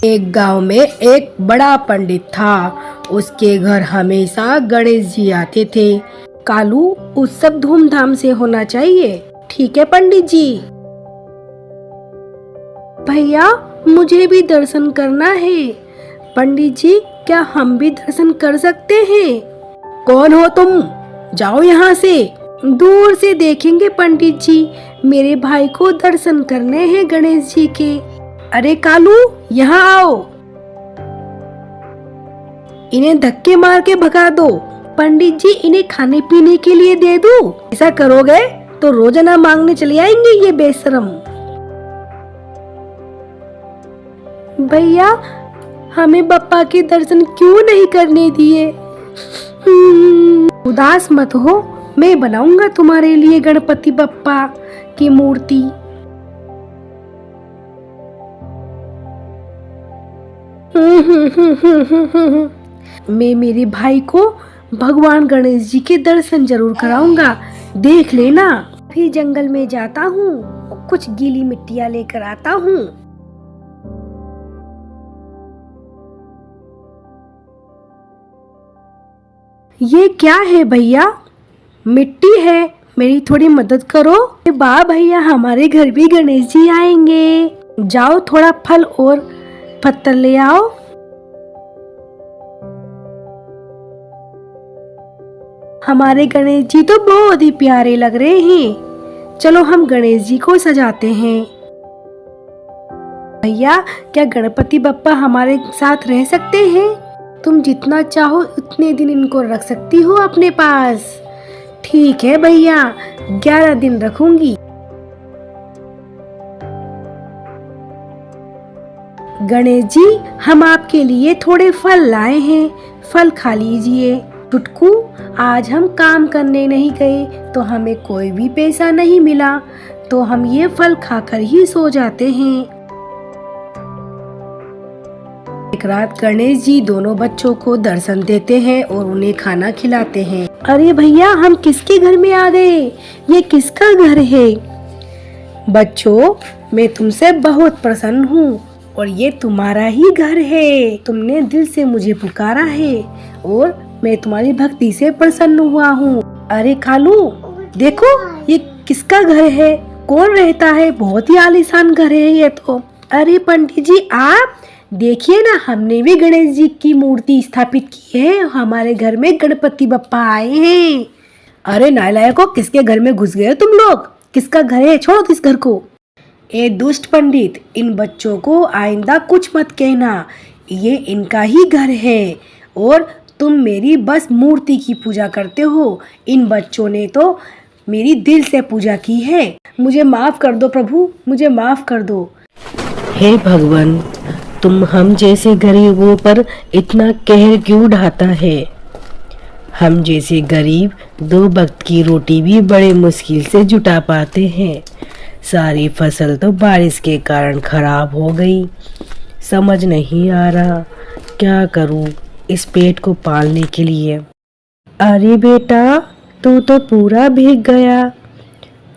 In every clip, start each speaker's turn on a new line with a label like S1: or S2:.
S1: एक गांव में एक बड़ा पंडित था। उसके घर हमेशा गणेश जी आते थे। कालू, उत्सव धूमधाम से होना चाहिए। ठीक है पंडित जी। भैया, मुझे भी दर्शन करना है। पंडित जी, क्या हम भी दर्शन कर सकते हैं? कौन हो तुम? जाओ यहाँ से। दूर से देखेंगे पंडित जी, मेरे भाई को दर्शन करने हैं गणेश जी के। अरे कालू, यहाँ आओ। इन्हें धक्के मार के भगा दो। पंडित जी, इन्हें खाने पीने के लिए दे दूं? ऐसा करोगे तो रोजाना मांगने चले आएंगे ये बेशरम। भैया, हमें बप्पा के दर्शन क्यों नहीं करने दिए? उदास मत हो, मैं बनाऊंगा तुम्हारे लिए गणपति बप्पा की मूर्ति। मैं मेरे भाई को भगवान गणेश जी के दर्शन जरूर कराऊंगा, देख लेना। फिर जंगल में जाता हूँ, कुछ गीली मिट्टियाँ लेकर आता हूँ। ये क्या है भैया? मिट्टी है, मेरी थोड़ी मदद करो। वाह भैया, हमारे घर भी गणेश जी आएंगे। जाओ, थोड़ा फल और पत्थर ले आओ। हमारे गणेश जी तो बहुत ही प्यारे लग रहे हैं। चलो हम गणेश जी को सजाते हैं। भैया, क्या गणपति बप्पा हमारे साथ रह सकते हैं? तुम जितना चाहो उतने दिन इनको रख सकती हो अपने पास। ठीक है भैया, 11 दिन रखूंगी। गणेश जी, हम आपके लिए थोड़े फल लाए हैं, फल खा लीजिए। टुटकू, आज हम काम करने नहीं गए तो हमें कोई भी पैसा नहीं मिला, तो हम ये फल खाकर ही सो जाते हैं। एक रात गणेश जी दोनों बच्चों को दर्शन देते हैं और उन्हें खाना खिलाते हैं। अरे भैया, हम किसके घर में आ गए? ये किसका घर है? बच्चों, मैं तुमसे बहुत प्रसन्न हूँ और ये तुम्हारा ही घर है। तुमने दिल से मुझे पुकारा है और मैं तुम्हारी भक्ति से प्रसन्न हुआ हूँ। अरे कालू, देखो ये किसका घर है? कौन रहता है? बहुत ही आलीशान घर है ये तो। अरे पंडित जी, आप देखिए ना, हमने भी गणेश जी की मूर्ति स्थापित की है। हमारे घर में गणपति बप्पा आए हैं। अरे नालायकों, किसके घर में घुस गए तुम लोग? किसका घर है? छोड़ो इस घर को। ए दुष्ट पंडित, इन बच्चों को आइंदा कुछ मत कहना। ये इनका ही घर है और तुम मेरी बस मूर्ति की पूजा करते हो। इन बच्चों ने तो मेरी दिल से पूजा की है। मुझे माफ कर दो प्रभु, मुझे माफ कर दो।
S2: हे भगवान, तुम हम जैसे गरीबों पर इतना कहर क्यों ढाता है? हम जैसे गरीब 2 वक्त की रोटी भी बड़े मुश्किल से जुटा पाते हैं। सारी फसल तो बारिश के कारण खराब हो गई। समझ नहीं आ रहा क्या करूं इस पेट को पालने के लिए। अरे बेटा, तू तो पूरा भीग गया।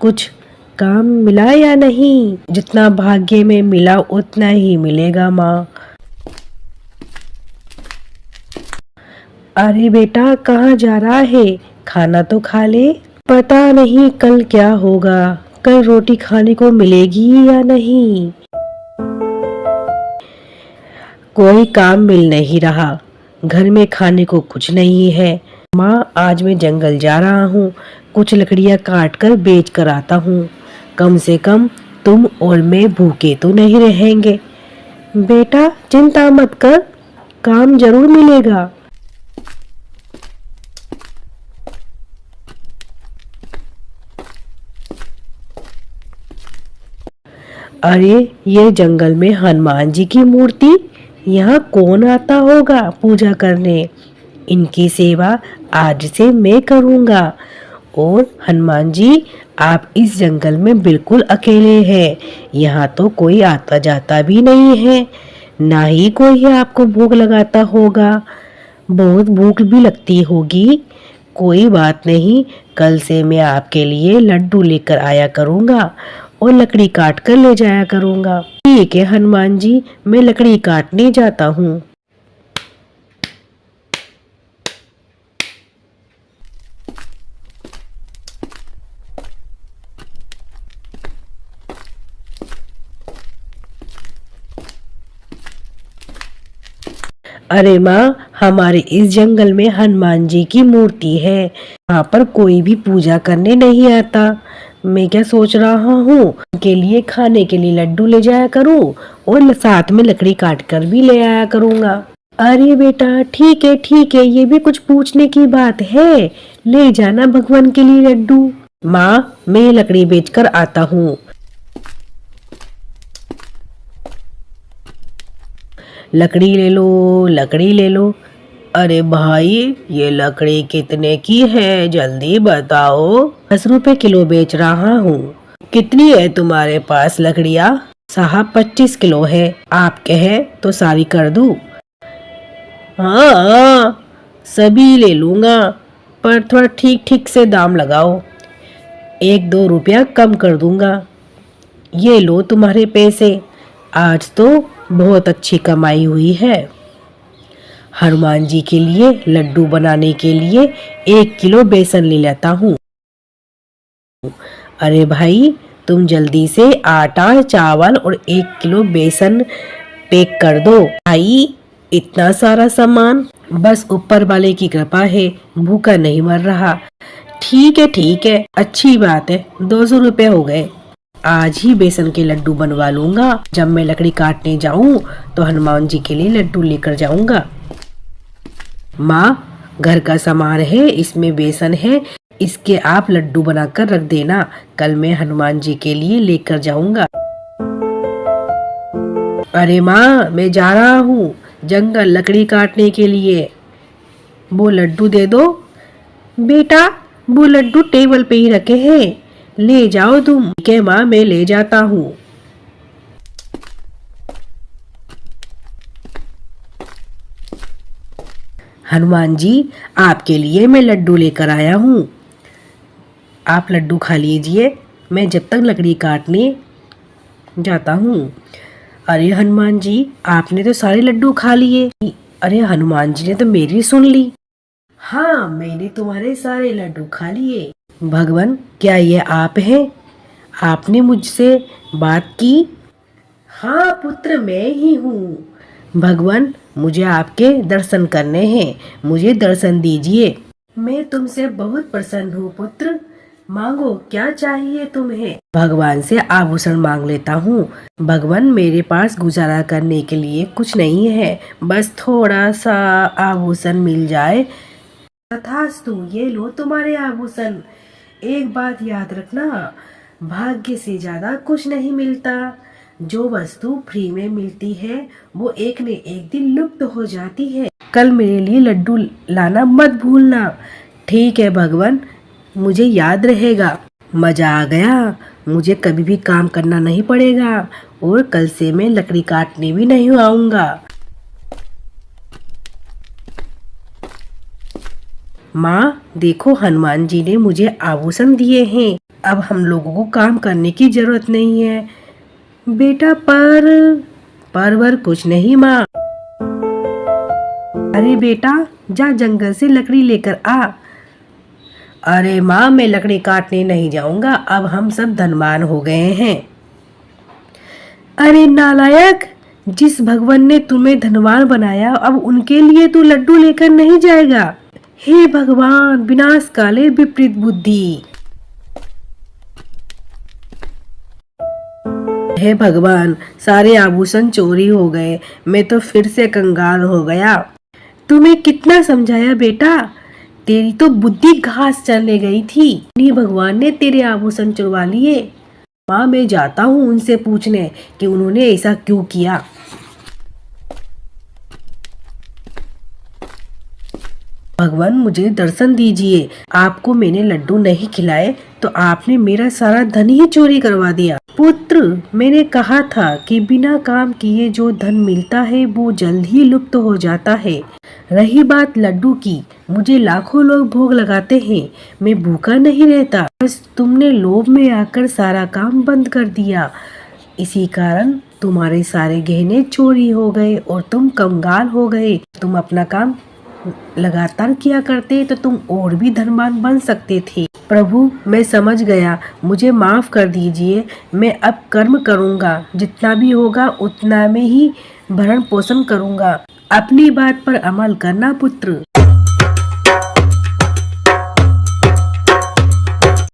S2: कुछ काम मिला या नहीं? जितना भाग्य में मिला उतना ही मिलेगा माँ। अरे बेटा, कहाँ जा रहा है? खाना तो खा ले। पता नहीं कल क्या होगा, कल रोटी खाने को मिलेगी या नहीं। कोई काम मिल नहीं रहा, घर में खाने को कुछ नहीं है। माँ, आज मैं जंगल जा रहा हूँ, कुछ लकड़ियाँ काट कर बेच कर आता हूँ। कम से कम तुम और मैं भूखे तो नहीं रहेंगे। बेटा चिंता मत कर, काम जरूर मिलेगा। अरे ये जंगल में हनुमान जी की मूर्ति, यहाँ कौन आता होगा पूजा करने? इनकी सेवा आज से मैं करूँगा। और हनुमान जी, आप इस जंगल में बिल्कुल अकेले हैं। यहाँ तो कोई आता जाता भी नहीं है, ना ही कोई आपको भूख लगाता होगा। बहुत भूख भी लगती होगी। कोई बात नहीं, कल से मैं आपके लिए लड्डू लेकर आया करूँगा और लकड़ी काट कर ले जाया करूंगा। ठीक है हनुमान जी, मैं लकड़ी काटने जाता हूँ। अरे माँ, हमारे इस जंगल में हनुमान जी की मूर्ति है। यहाँ पर कोई भी पूजा करने नहीं आता। मैं क्या सोच रहा हूँ, उनके लिए खाने के लिए लड्डू ले जाया करूँ और साथ में लकड़ी काट कर भी ले आया करूँगा। अरे बेटा, ठीक है, ये भी कुछ पूछने की बात है। ले जाना भगवान के लिए लड्डू। माँ, मैं ये लकड़ी बेचकर आता हूँ। लकड़ी ले लो, लकड़ी ले लो। अरे भाई, ये लकड़ी कितने की है, जल्दी बताओ। 10 रुपए किलो बेच रहा हूँ। कितनी है तुम्हारे पास लकड़ियाँ? साहब 25 किलो है। आप कहे तो सारी कर दूँ? हाँ, सभी ले लूंगा, पर थोड़ा ठीक ठीक से दाम लगाओ। 1-2 रुपया कम कर दूंगा। ये लो तुम्हारे पैसे। आज तो बहुत अच्छी कमाई हुई है। हनुमान जी के लिए लड्डू बनाने के लिए 1 किलो बेसन ले लेता हूँ। अरे भाई, तुम जल्दी से आटा, चावल और 1 किलो बेसन पैक कर दो। भाई, इतना सारा सामान? बस ऊपर वाले की कृपा है, भूखा नहीं मर रहा। ठीक है, अच्छी बात है। 200 रुपये हो गए। आज ही बेसन के लड्डू बनवा लूंगा। जब मैं लकड़ी काटने जाऊं तो हनुमान जी के लिए लड्डू लेकर जाऊंगा। माँ, घर का सामान है, इसमें बेसन है, इसके आप लड्डू बनाकर रख देना। कल मैं हनुमान जी के लिए लेकर जाऊंगा। अरे माँ, मैं जा रहा हूँ जंगल लकड़ी काटने के लिए। वो लड्डू दे दो। बेटा, वो लड्डू टेबल पे ही रखे हैं, ले जाओ तुम। ठीक है माँ, मैं ले जाता हूँ। हनुमान जी, आपके लिए मैं लड्डू लेकर आया हूँ। आप लड्डू खा लीजिए, मैं जब तक लकड़ी काटने जाता हूँ। अरे हनुमान जी, आपने तो सारे लड्डू खा लिए। अरे हनुमान जी ने तो मेरी सुन ली। हाँ, मैंने तुम्हारे सारे लड्डू खा लिए। भगवान, क्या ये आप हैं? आपने मुझसे बात की? हाँ पुत्र, मैं ही हूँ। भगवान, मुझे आपके दर्शन करने हैं, मुझे दर्शन दीजिए। मैं तुमसे बहुत प्रसन्न हूँ पुत्र। मांगो, क्या चाहिए तुम्हें? भगवान से आभूषण मांग लेता हूँ। भगवान, मेरे पास गुजारा करने के लिए कुछ नहीं है, बस थोड़ा सा आभूषण मिल जाए। तथास्तु, ये लो तुम्हारे आभूषण। एक बात याद रखना, भाग्य से ज्यादा कुछ नहीं मिलता। जो वस्तु फ्री में मिलती है वो एक न एक दिन लुप्त हो जाती है। कल मेरे लिए लड्डू लाना मत भूलना। ठीक है भगवान, मुझे याद रहेगा। मजा आ गया, मुझे कभी भी काम करना नहीं पड़ेगा और कल से मैं लकड़ी काटने भी नहीं आऊंगा। माँ, देखो हनुमान जी ने मुझे आभूषण दिए हैं। अब हम लोगों को काम करने की जरूरत नहीं है। बेटा, पर कुछ नहीं माँ। अरे बेटा, जा जंगल से लकड़ी लेकर आ। अरे माँ, मैं लकड़ी काटने नहीं जाऊंगा, अब हम सब धनवान हो गए हैं। अरे नालायक, जिस भगवान ने तुम्हें धनवान बनाया, अब उनके लिए तू लड्डू लेकर नहीं जाएगा। हे भगवान, विनाश काले विपरीत बुद्धि। हे भगवान, सारे आभूषण चोरी हो गए, मैं तो फिर से कंगाल हो गया। तुम्हें कितना समझाया बेटा, तेरी तो बुद्धि घास चरने गई थी। नहीं, भगवान ने तेरे आभूषण चुरवा लिए। माँ, मैं जाता हूँ उनसे पूछने कि उन्होंने ऐसा क्यों किया। भगवान, मुझे दर्शन दीजिए। आपको मैंने लड्डू नहीं खिलाए तो आपने मेरा सारा धन ही चोरी करवा दिया।
S1: पुत्र, मैंने कहा था कि बिना काम किए जो धन मिलता है वो जल्द ही लुप्त हो जाता है। रही बात लड्डू की, मुझे लाखों लोग भोग लगाते हैं, मैं भूखा नहीं रहता। बस तुमने लोभ में आकर सारा काम बंद कर दिया। इसी कारण तुम्हारे सारे गहने चोरी हो गए और तुम कंगाल हो गए। तुम अपना काम लगातार किया करते तो तुम और भी धनवान बन सकते थे। प्रभु, मैं समझ गया, मुझे माफ कर दीजिए। मैं अब कर्म करूँगा, जितना भी होगा उतना में ही भरण पोषण करूँगा। अपनी बात पर अमल करना पुत्र।